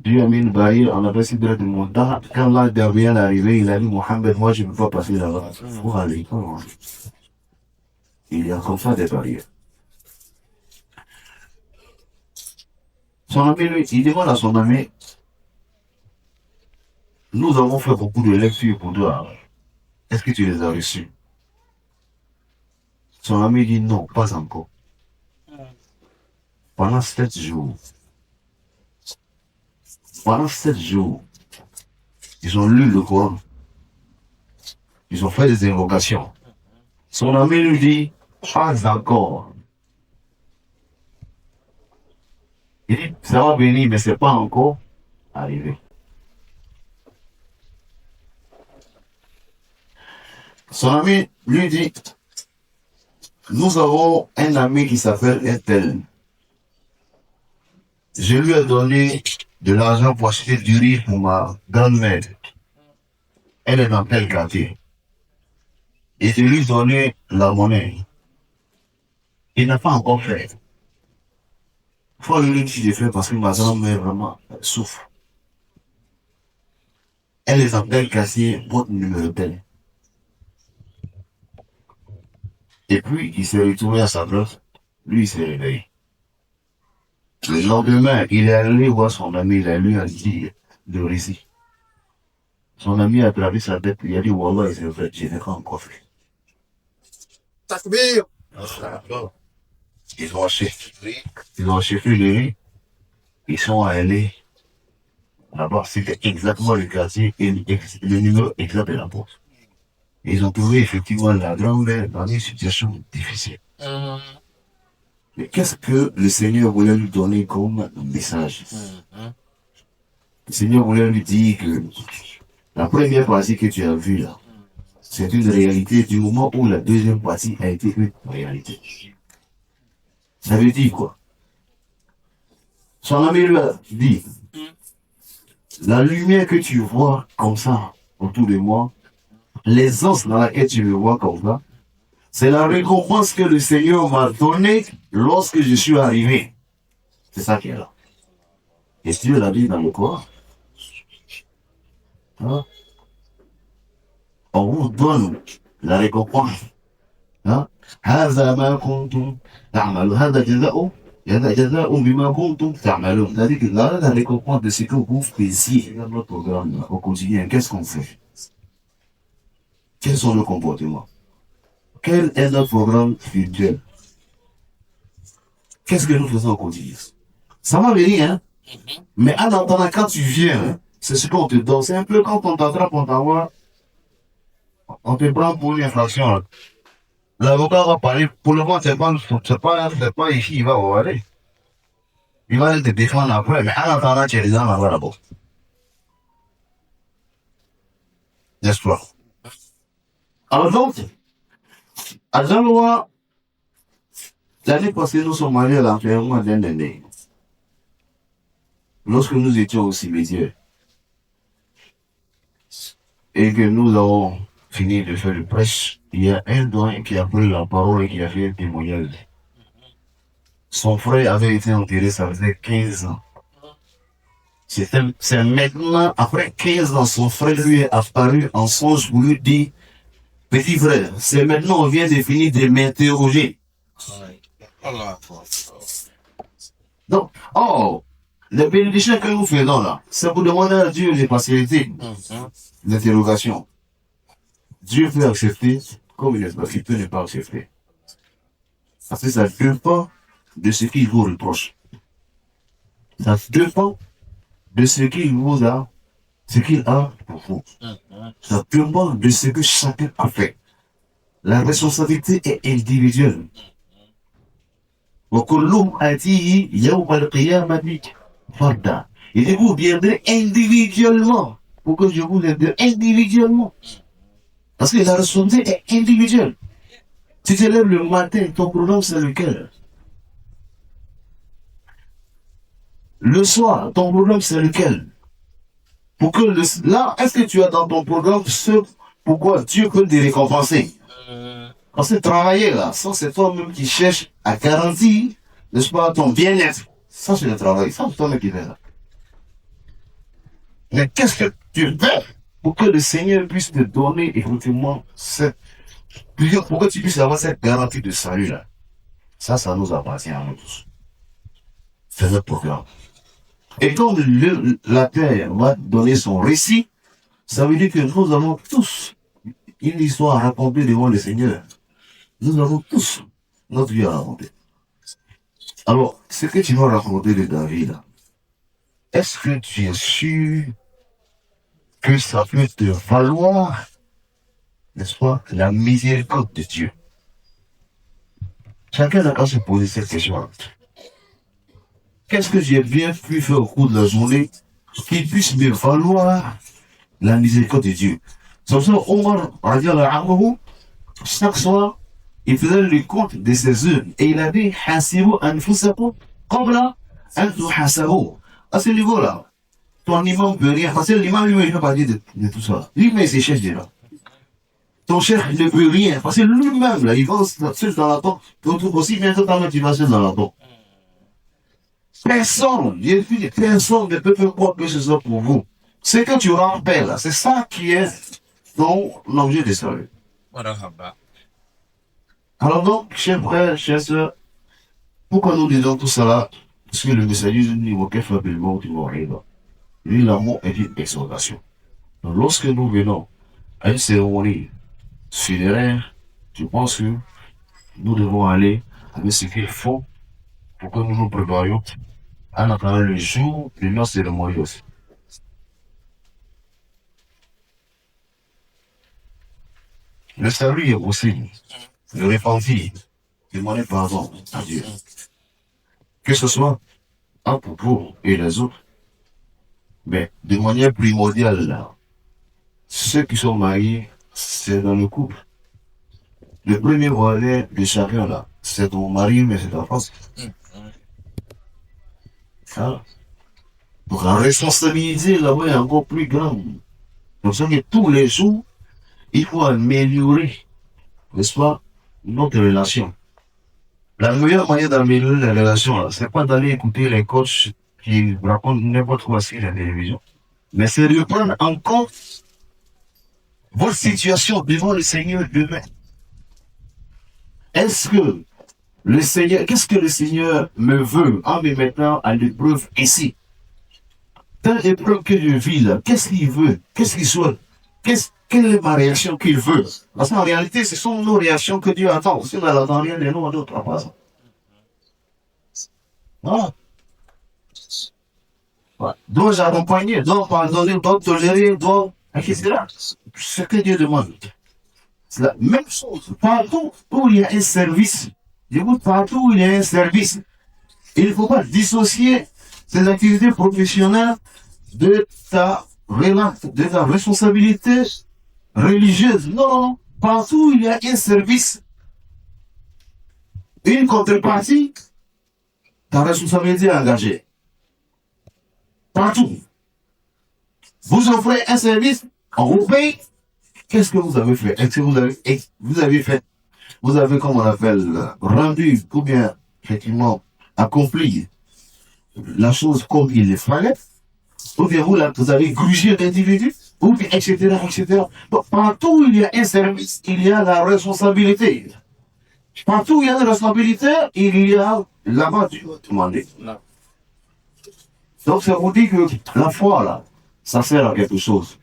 Dieu a mis une barrière, on appelle ça de montant. Quand l'âge d'Abraham est arrivé, il a dit, Mohamed, moi, je ne peux pas passer là-bas. Pour aller, pas loin. Il y a comme ça des barrières. Son ami, lui, il demande à son ami, nous avons fait beaucoup de lectures pour toi. Est-ce que tu les as reçues? Son ami dit non, pas encore. Pendant 7 jours, pendant 7 jours, ils ont lu le Coran. Ils ont fait des invocations. Son ami lui dit, pas encore. Il dit, ça va venir, mais c'est pas encore arrivé. Son ami lui dit, nous avons un ami qui s'appelle Intel. Je lui ai donné de l'argent pour acheter du riz pour ma grand-mère. Elle est dans tel quartier. Et je lui ai donné la monnaie. Il n'a pas encore fait. Il faut lui dire que j'ai fait parce que ma grand-mère vraiment souffre. Elle est dans tel quartier, votre numéro tel. Et puis, il s'est retourné à sa place. Lui, il s'est réveillé. Le lendemain, il est allé voir son ami, il a lui a dit le récit. Son ami a traversé sa tête, il a dit, Wallah, c'est vrai, je n'ai pas encore fait. Takbir. Ils ont acheté le riz, ils sont allés là-bas, c'était exactement le quartier et le numéro exact de la poste. Ils ont trouvé effectivement la grand-mère dans une situation difficile. Mais qu'est-ce que le Seigneur voulait lui donner comme message? Le Seigneur voulait lui dire que la première partie que tu as vue là, c'est une réalité du moment où la deuxième partie a été une réalité. Ça veut dire quoi? Son ami lui a dit, la lumière que tu vois comme ça autour de moi, l'aisance dans laquelle tu me vois comme ça, c'est la récompense que le Seigneur m'a donnée lorsque je suis arrivé. C'est ça qui est là. Et Dieu l'a dit dans le Coran. Hein? On vous donne la récompense. Hein? هذا ما كنتم تعملون هذا جزاء بما كنتم تعملون. C'est-à-dire que là, la récompense de ce que vous faisiez dans notre programme au quotidien, qu'est-ce qu'on fait? Quels sont nos comportements? Quel est notre programme spirituel? Qu'est-ce que nous faisons au quotidien? Ça va venir, hein? Mais en attendant, quand tu viens, hein, c'est ce qu'on te donne. C'est un peu quand on t'attrape, on t'envoie, on te prend pour une infraction. Là. L'avocat va parler, pour le moment, c'est pas ici, il va aller. Il va te défendre après, mais en attendant, tu es déjà là-bas là-bas. N'est-ce pas? Alors donc, à Jean-Louis, l'année passée, nous sommes allés à l'enterrement d'un aîné. Lorsque nous étions au cimetière, et que nous avons fini de faire le prêche, il y a un doyen qui a pris la parole et qui a fait un témoignage. Son frère avait été enterré, ça faisait 15 ans. C'est maintenant, après 15 ans, son frère lui est apparu en songe pour lui dire, petit frère, c'est maintenant on vient de finir de m'interroger. Donc, oh, les bénédictions que nous faisons là, c'est pour demander à Dieu les facilités d'interrogation. Dieu peut accepter comme il peut ne pas accepter. Parce que ça dépend de ce qu'il vous reproche. Ça dépend de ce qu'il vous a, ce qu'il a pour vous. Ça dépend de ce que chacun a fait. La responsabilité est individuelle. وكلهم آتيه يوم القيامة فردا. Il dit vous viendrez individuellement pour que je vous aide individuellement. Parce que la responsabilité est individuelle. Tu te lèves le matin, ton programme c'est lequel? Le soir, ton programme c'est lequel? Pour que là, est-ce que tu as dans ton programme ce pourquoi Dieu peut te récompenser? Parce que travailler là, ça c'est toi-même qui cherches à garantir, n'est-ce pas, ton bien-être. Ça c'est le travail, ça c'est toi-même qui fais là. Mais qu'est-ce que tu fais pour que le Seigneur puisse te donner effectivement cette... Pour que tu puisses avoir cette garantie de salut-là? Ça nous appartient à nous tous. C'est notre programme. Et quand la terre va donner son récit, ça veut dire que nous avons tous une histoire à raconter devant le Seigneur. Nous avons tous notre vie à raconter. Alors, ce que tu vas raconter de David, est-ce que tu es sûr que ça peut te valoir, n'est-ce pas, la miséricorde de Dieu? Chacun n'a qu'à se poser cette question. Qu'est-ce que j'ai bien pu faire au cours de la journée qui puisse me valoir la miséricorde de Dieu? C'est pour ça Omar, chaque soir, il faisait le compte de ses œuvres et il a dit Hasibu anfusakum qabla an tuhasabu. À ce niveau-là, ton imam ne peut rien, parce que l'imam lui-même ne peut pas dire de tout ça. Lui-même, c'est chef déjà. Ton chef ne peut rien, parce que lui-même, là, il va seul dans la tombe, aussi bien totalement tu vas seul dans la tombe. Personne, personne ne peut croire que ce soit pour vous. Ce que tu rappelles, c'est ça qui est ton objet de salut. Alors donc, chers frères, chers sœurs, pourquoi nous disons tout cela? Parce que le messager nous évoquait faiblement du mot. Lui, l'amour est une exhortation. Donc, lorsque nous venons à une cérémonie funéraire, je pense que nous devons aller avec ce qu'il faut pour que nous nous préparions en attendant le jour de notre cérémonie aussi. Le salut est aussi le repentir, demander pardon à Dieu. Que ce soit entre vous et les autres, mais de manière primordiale, là, ceux qui sont mariés, c'est dans le couple. Le premier volet de chacun, là, c'est ton mari, mais c'est ta femme. Hein? Donc la responsabilité là-bas est encore plus grande. Donc ça que tous les jours, il faut améliorer, n'est-ce pas, notre relation. La meilleure manière d'améliorer la relation, c'est pas d'aller écouter les coachs qui racontent n'importe quoi sur la télévision, mais c'est de prendre en compte votre situation devant le Seigneur demain. Est-ce que le Seigneur, qu'est-ce que le Seigneur me veut en me mettant à l'épreuve ici? Telle épreuve que je vis là, qu'est-ce qu'il veut? Qu'est-ce qu'il souhaite? Quelle est ma réaction qu'il veut? Parce qu'en réalité, ce sont nos réactions que Dieu attend. Si on n'attend rien de nous, on d'autres pas. Voilà. Voilà. Dois-je accompagner, dois pardonner, dois tolérer, dois, etc. Ce que Dieu demande. C'est la même chose. Partout où il y a un service, j'écoute, partout où il y a un service, il ne faut pas dissocier ces activités professionnelles de ta responsabilité religieuse. Non, non, non. Partout où il y a un service, une contrepartie, ta responsabilité est engagée. Partout. Vous offrez un service, on vous paye. Qu'est-ce que vous avez fait? Est-ce que vous avez, comme on appelle, rendu, ou bien, effectivement, accompli la chose comme il le fallait, ou bien vous avez grugé d'individus, ou bien, etc., etc. Donc, partout où il y a un service, il y a la responsabilité. Partout où il y a la responsabilité, il y a là-bas, tu vas demander. Donc, ça vous dit que la foi, là, ça sert à quelque chose.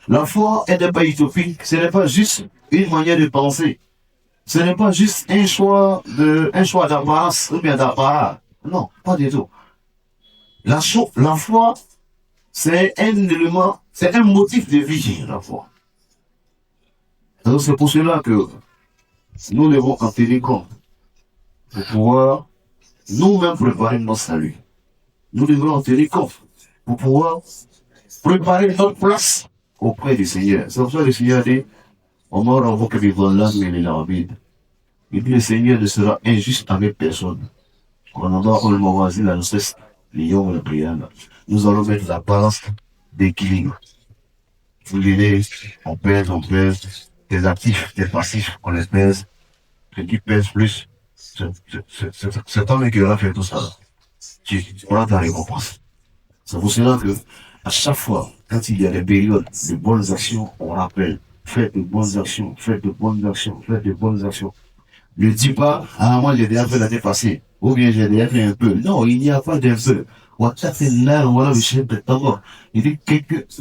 La foi, elle n'est pas utopique, ce n'est pas juste une manière de penser. Ce n'est pas juste un choix d'apparence ou bien d'apparat. Non, pas du tout. La foi, c'est un élément, c'est un motif de vie, la foi. Donc c'est pour cela que nous devons en tenir compte pour pouvoir nous-mêmes préparer notre salut. Nous devons en tenir compte pour pouvoir préparer notre place auprès du Seigneur. C'est pour ça que le Seigneur dit, il dit, le Seigneur ne sera injuste avec personne. Nous allons mettre la balance d'équilibre. Vous l'idée, on pèse, des actifs, des passifs, on les pèse, ce qui pèse plus. C'est toi qui aura fait tout ça. Tu auras ta récompense. C'est pour cela que À chaque fois, quand il y a des périodes de bonnes actions, on rappelle, faites de bonnes actions, faites de bonnes actions, faites de bonnes actions. Ne dis pas, ah, moi j'ai déjà fait l'année passée, ou bien j'ai déjà fait un peu. Non, il n'y a pas d'un peu. Voilà, le chef de tabac. Il dit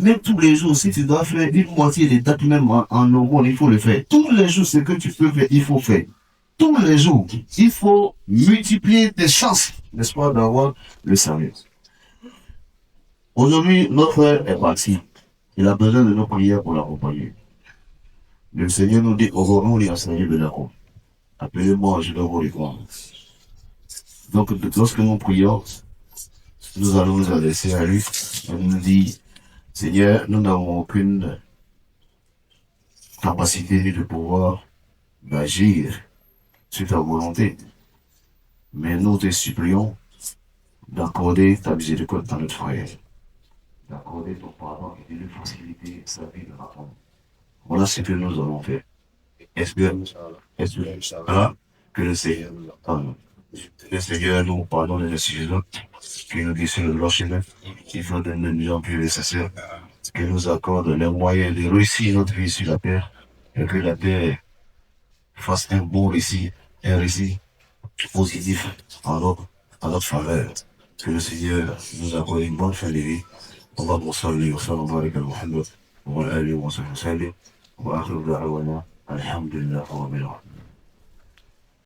même tous les jours, si tu dois faire une moitié des dates, même en aumône, il faut le faire. Tous les jours, ce que tu peux faire, il faut faire. Tous les jours, il faut multiplier tes chances, n'est-ce pas, d'avoir le salut. Aujourd'hui, notre frère est parti. Il a besoin de nos prières pour l'accompagner. Le Seigneur nous dit, aujourd'hui, il a enseigné de la route. Appelez-moi, je dois vous répondre. Donc, lorsque nous prions, nous allons nous adresser à lui. On nous dit, Seigneur, nous n'avons aucune capacité de pouvoir agir sur ta volonté. Mais nous te supplions d'accorder ta miséricorde à notre frère, d'accorder ton pardon et de lui faciliter sa vie de la femme. Voilà ce que nous allons faire. Voilà, que le Seigneur nous entende. Le Seigneur nous pardonne les insuffisants, qui nous dit sur le droit chemin, qu'il faut de nous plus nécessaire, qu'il nous accorde les moyens de réussir notre vie sur la terre, et que la terre fasse un bon récit, un récit positif à notre faveur. Que le Seigneur nous accorde une bonne fin de vie. اللهم صل وسلم وبارك على محمد وعلى اله وصحبه وسلم واخر دعوانا الحمد لله رب العالمين.